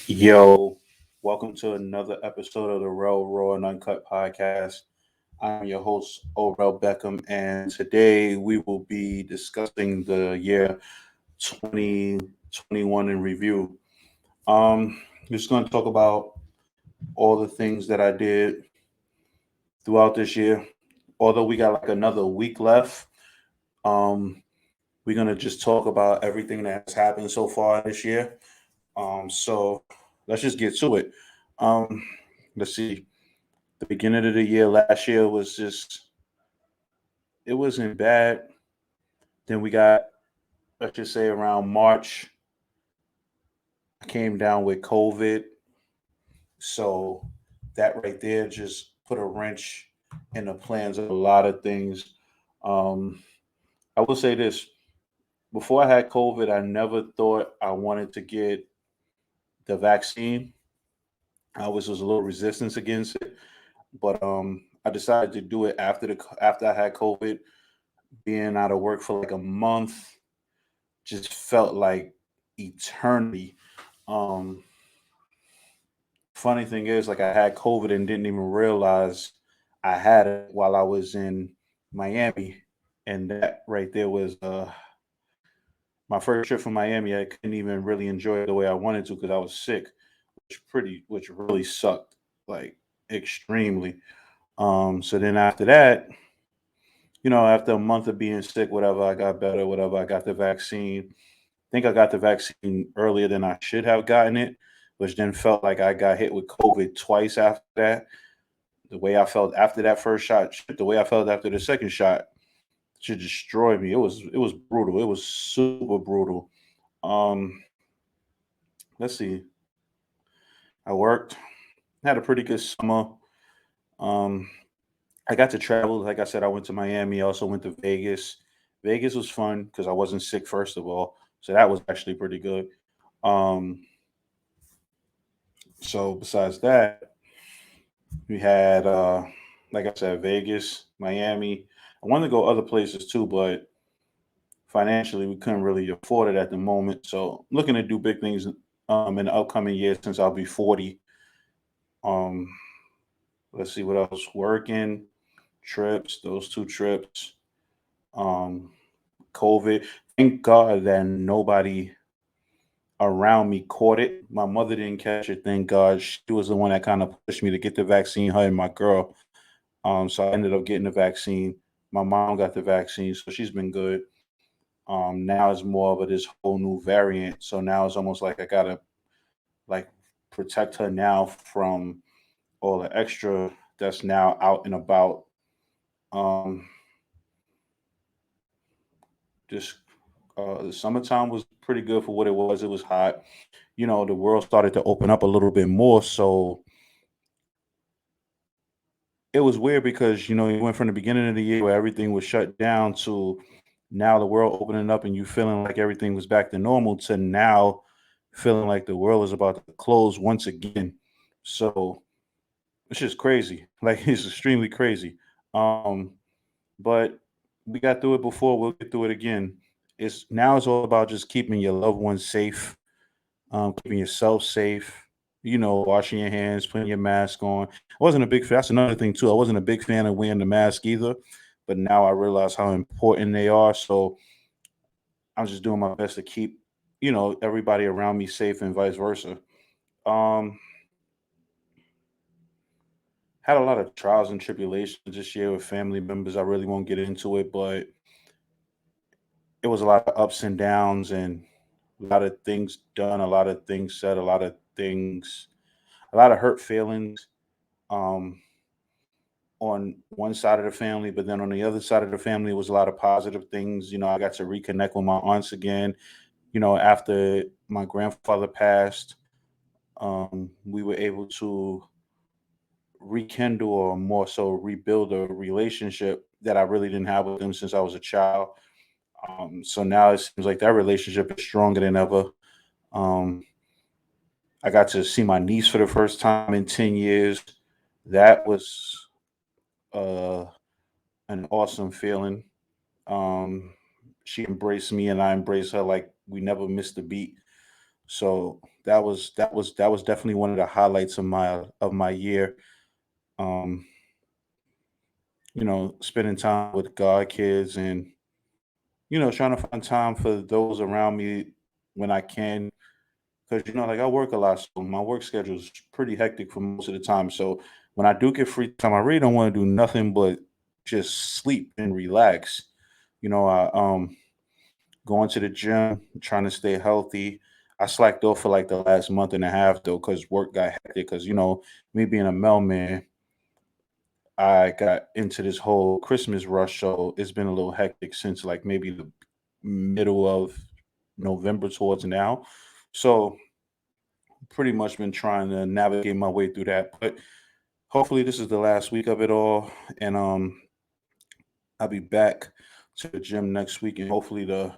Yo, welcome to another episode of the Raw and Uncut podcast. I'm your host, Orel Beckham, and today we will be discussing the year 2021 in review. We're just going to talk about all the things that I did throughout this year. Although we got like another week left, um, we're going to just talk about everything that has happened so far this year. So let's just get to it. Um, let's see. The beginning of the year last year was just it wasn't bad. Then we got, let's just say, around March, I came down with COVID. So that right there just put a wrench in the plans of a lot of things. Um, I will say this: before I had COVID, I never thought I wanted to get the vaccine. I was a little resistance against it, but I decided to do it after I had COVID. Being out of work for like a month just felt like eternity. Um, Funny thing is, like I had COVID and didn't even realize I had it while I was in Miami, and that right there was my first trip from Miami. I couldn't even really enjoy it the way I wanted to because I was sick, which really sucked, like extremely. So then after that, after a month of being sick, whatever, I got better, whatever, I got the vaccine. I think I got the vaccine earlier than I should have gotten it, which then felt like I got hit with COVID twice after that. The way I felt after that first shot, the way I felt after the second shot, should destroy me. It was brutal. It was super brutal. Um, let's see. I worked, had a pretty good summer. Um, I got to travel. Like I said, I went to Miami. I also went to Vegas. Vegas was fun because I wasn't sick first of all, so that was actually pretty good. Um, so besides that, we had, like I said, Vegas, Miami. I wanted to go other places too, but financially we couldn't really afford it at the moment. So I'm looking to do big things in the upcoming years since I'll be 40. Um, let's see what else. Working, trips, those two trips. Um, COVID. Thank God that nobody around me caught it. My mother didn't catch it. Thank God. She was the one that kind of pushed me to get the vaccine. Her and my girl. So I ended up getting the vaccine. My mom got the vaccine, so she's been good. Now it's more of this whole new variant. So now it's almost like I gotta like protect her now from all the extra that's now out and about. Um, just the summertime was pretty good for what it was. It was hot. The world started to open up a little bit more. So it was weird because you went from the beginning of the year where everything was shut down to now the world opening up and you feeling like everything was back to normal to now feeling like the world is about to close once again. So it's just crazy. Like it's extremely crazy. Um, but we got through it before. We'll get through it again. It's all about just keeping your loved ones safe, keeping yourself safe. Washing your hands, putting your mask on. I wasn't a big fan. That's another thing too. I wasn't a big fan of wearing the mask either, but now I realize how important they are. So I'm just doing my best to keep, everybody around me safe and vice versa. Um, had a lot of trials and tribulations this year with family members. I really won't get into it, but it was a lot of ups and downs and a lot of things done, a lot of things said, a lot of hurt feelings. Um, on one side of the family, but then on the other side of the family was a lot of positive things. I got to reconnect with my aunts again. After my grandfather passed, we were able to rekindle or more so rebuild a relationship that I really didn't have with them since I was a child. So now it seems like that relationship is stronger than ever. Um, I got to see my niece for the first time in 10 years. That was uh, an awesome feeling. Um, she embraced me and I embraced her like we never missed a beat. So that was definitely one of the highlights of my year. Um, spending time with God kids and trying to find time for those around me when I can. Because like I work a lot, so my work schedule is pretty hectic for most of the time. So when I do get free time, I really don't want to do nothing but just sleep and relax. I going to the gym, trying to stay healthy. I slacked off for like the last month and a half though, because work got hectic. Because me being a mailman, I got into this whole Christmas rush, so it's been a little hectic since like maybe the middle of November towards now. So pretty much been trying to navigate my way through that. But hopefully this is the last week of it all. And I'll be back to the gym next week and hopefully to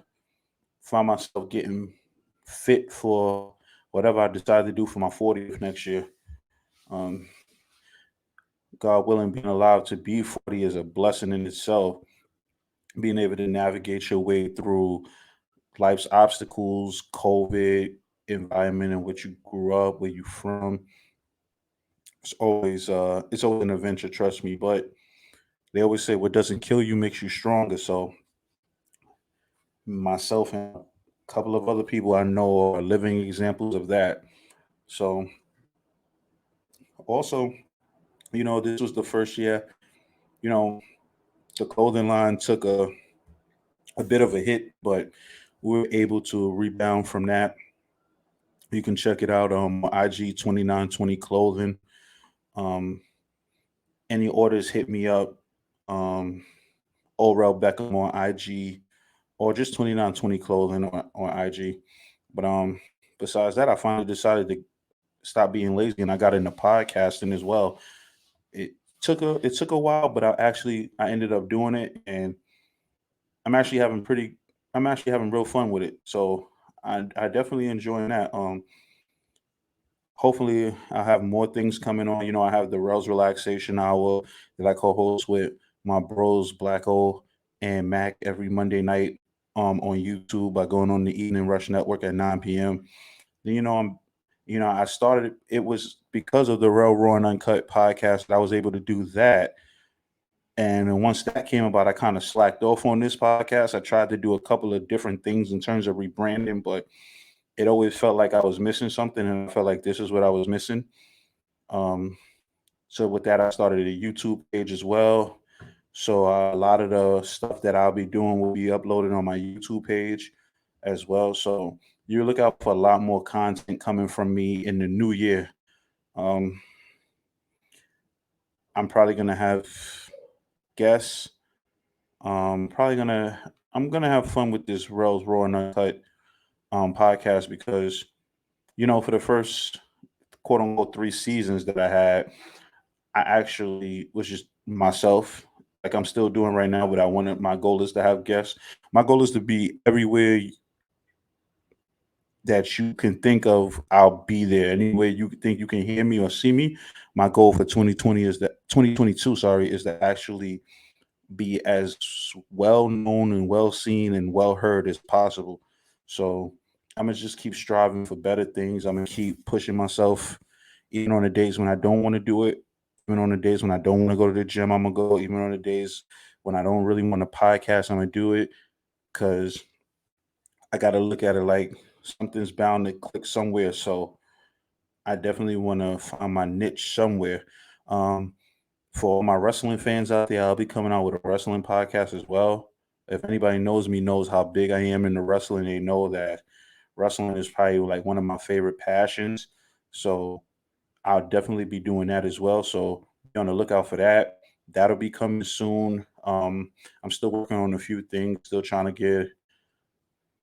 find myself getting fit for whatever I decide to do for my 40th next year. Um, God willing, being alive to be 40 is a blessing in itself. Being able to navigate your way through life's obstacles, COVID, environment in which you grew up, where you from. It's always an adventure, trust me. But they always say what doesn't kill you makes you stronger. So myself and a couple of other people I know are living examples of that. So also, this was the first year, you know, the clothing line took a bit of a hit, but we were able to rebound from that. You can check it out on IG 2920 clothing. Um, any orders hit me up. Um, Orel Beckham on IG or just 2920 clothing on IG. But besides that, I finally decided to stop being lazy and I got into podcasting as well. It it took a while, but I ended up doing it and I'm actually having pretty I'm actually having real fun with it. So I definitely enjoying that. Hopefully I have more things coming on. I have the Rails Relaxation Hour that I co-host with my bros Black O and Mac every Monday night on YouTube by going on the Evening Rush Network at 9 p.m. Then I started it was because of the Rail Raw and Uncut podcast that I was able to do that. And then once that came about, I kind of slacked off on this podcast. I tried to do a couple of different things in terms of rebranding, but it always felt like I was missing something, and I felt like this is what I was missing. Um, so with that, I started a YouTube page as well. So a lot of the stuff that I'll be doing will be uploaded on my YouTube page as well. So you look out for a lot more content coming from me in the new year. Um, I'm probably gonna have guests. Probably gonna I'm gonna have fun with this Rose Raw and Uncut podcast because for the first quote unquote 3 seasons that I had, I actually was just myself, like I'm still doing right now. But my goal is to have guests. My goal is to be everywhere that you can think of. I'll be there. Anywhere you think you can hear me or see me. My goal for 2020 is that 2022, sorry, is to actually be as well known and well seen and well heard as possible. So I'm gonna just keep striving for better things. I'm gonna keep pushing myself, even on the days when I don't want to do it, even on the days when I don't want to go to the gym. I'm gonna go. Even on the days when I don't really want to podcast, I'm gonna do it because I got to look at it like something's bound to click somewhere. So I definitely want to find my niche somewhere. Um, for all my wrestling fans out there, I'll be coming out with a wrestling podcast as well. If anybody knows me, knows how big I am into wrestling, they know that wrestling is probably like one of my favorite passions. So I'll definitely be doing that as well. So be on the lookout for that. That'll be coming soon. I'm still working on a few things, still trying to get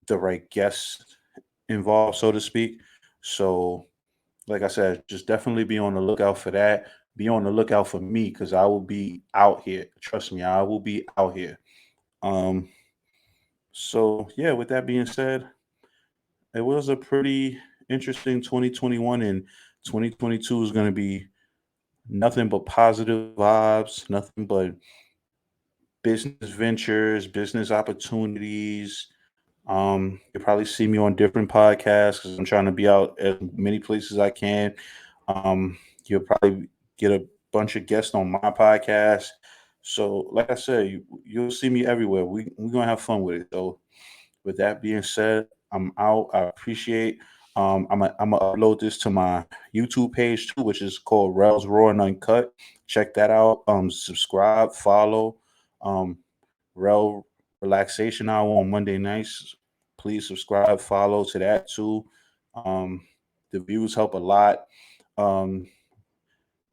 the right guests involved, so to speak. So like I said, just definitely be on the lookout for that. Be on the lookout for me because I will be out here. Trust me, I will be out here. Um, so yeah, with that being said, it was a pretty interesting 2021 and 2022 is going to be nothing but positive vibes, nothing but business ventures, business opportunities, You'll probably see me on different podcasts because I'm trying to be out as many places as I can. You'll probably get a bunch of guests on my podcast. So, like I said, you'll see me everywhere. We're gonna have fun with it. So, with that being said, I'm out. I appreciate. I'm gonna upload this to my YouTube page too, which is called Rels Raw and Uncut. Check that out. Subscribe, follow. Um, Rel Relaxation Hour on Monday nights. Please subscribe, follow to that too. Um, the views help a lot. Um,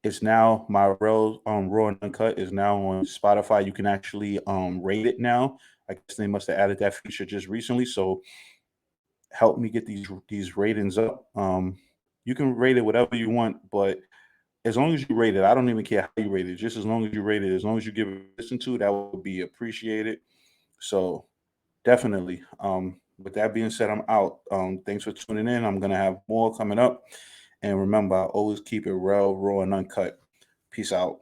it's now my Rel Raw and Uncut is now on Spotify. You can actually rate it now. I guess they must have added that feature just recently. So help me get these ratings up. You can rate it whatever you want, but as long as you rate it, I don't even care how you rate it. Just as long as you rate it, as long as you give it a listen to, that would be appreciated. So definitely. With that being said, I'm out. Thanks for tuning in. I'm gonna have more coming up. And remember, I always keep it real, raw, and uncut. Peace out.